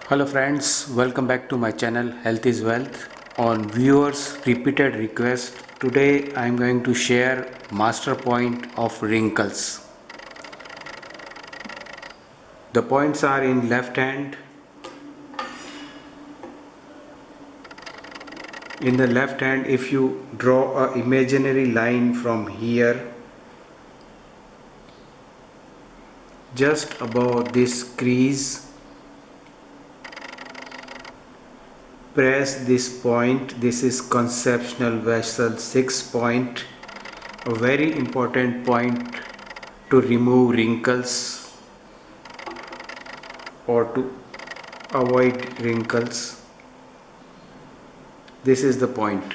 Hello friends, welcome back to my channel Health is Wealth. On viewers repeated request, today I am going to share master point of wrinkles. The points are in left hand. In the left hand, if you draw an imaginary line from here just above this crease, press this point. This is conceptional vessel 6 point, a very important point to remove wrinkles or to avoid wrinkles. This is the point.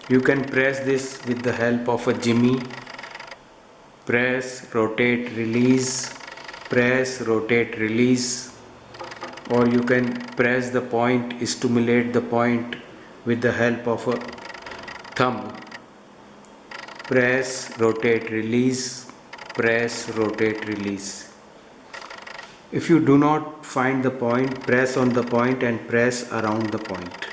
You can press this with the help of a jimmy. Press, rotate, release, press, rotate, release, or you can press the point, stimulate the point with the help of a thumb. Press, rotate, release, press, rotate, release. If you do not find the point, press on the point and press around the point.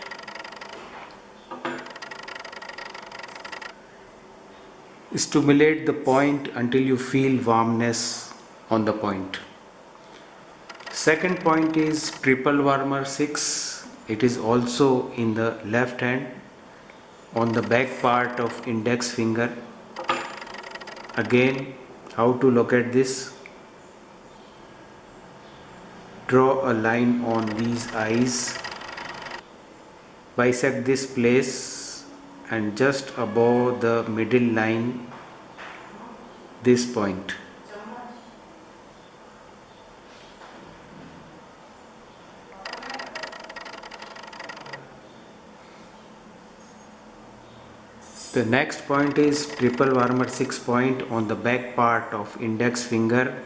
Stimulate the point until you feel warmness on the point. Second point is triple warmer 6. It is also in the left hand on the back part of index finger. Again, how to locate this? Draw a line on these eyes. Bisect this place and just above the middle line, this point. The next point is triple warmer 6 point on the back part of index finger.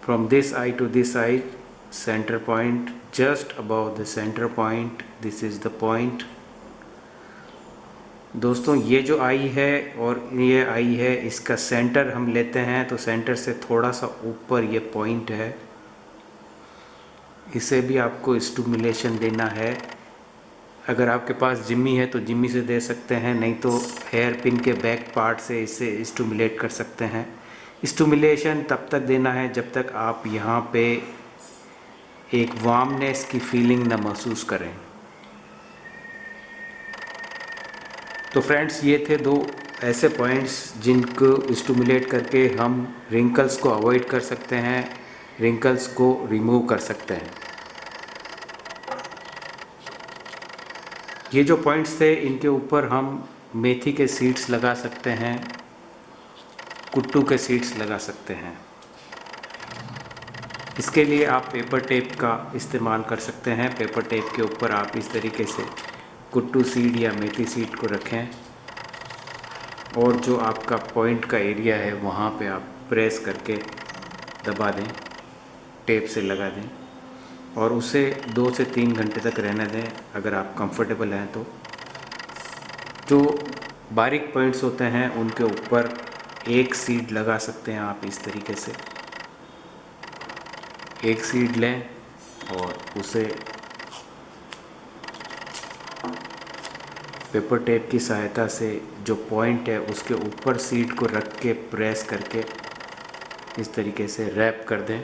From this eye to this eye, center point, just above the center point, this is the point. दोस्तों ये जो आई है और ये आई है, इसका centre हम लेते हैं तो सेंटर से थोड़ा सा ऊपर ये पॉइंट है, इसे भी आपको स्टिमुलेशन देना है। अगर आपके पास जिम्मी है तो जिम्मी से दे सकते हैं, नहीं तो हेयर पिन के बैक पार्ट से इसे स्टिमुलेट कर सकते हैं। स्टिमुलेशन तब तक देना है जब तक आप यहाँ पे एक वार्मनेस की फीलिंग न महसूस करें। तो फ्रेंड्स, ये थे दो ऐसे पॉइंट्स जिनको स्टिमुलेट करके हम रिंकल्स को अवॉइड कर सकते हैं, रिंकल्स को रिमूव कर सकते हैं। ये जो पॉइंट्स थे, इनके ऊपर हम मेथी के सीड्स लगा सकते हैं, कुट्टू के सीड्स लगा सकते हैं। इसके लिए आप पेपर टेप का इस्तेमाल कर सकते हैं। पेपर टेप के ऊपर आप इस तरीके से कुट्टू सीड या मेथी सीड को रखें और जो आपका पॉइंट का एरिया है वहाँ पे आप प्रेस करके दबा दें, टेप से लगा दें और उसे 2 से 3 घंटे तक रहने दें अगर आप कंफर्टेबल हैं तो। जो बारीक पॉइंट्स होते हैं उनके ऊपर एक सीड लगा सकते हैं आप इस तरीके से। एक सीड लें और उसे पेपर टेप की सहायता से जो पॉइंट है उसके ऊपर सीड को रख के प्रेस करके इस तरीके से रैप कर दें।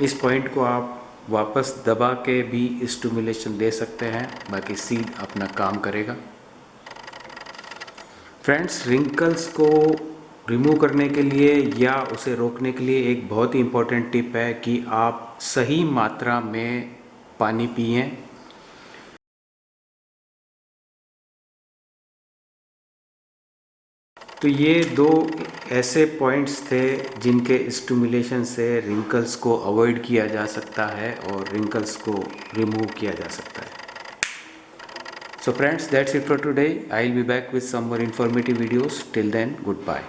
इस पॉइंट को आप वापस दबा के भी स्टिमुलेशन दे सकते हैं, बाकी सीड अपना काम करेगा। फ्रेंड्स, रिंकल्स को रिमूव करने के लिए या उसे रोकने के लिए एक बहुत ही इम्पोर्टेंट टिप है कि आप सही मात्रा में पानी पिएं। तो ये दो ऐसे पॉइंट्स थे जिनके स्टिमुलेशन से रिंकल्स को अवॉइड किया जा सकता है और रिंकल्स को रिमूव किया जा सकता है। So friends, that's it for today. I'll be back with some more informative videos. Till then, goodbye.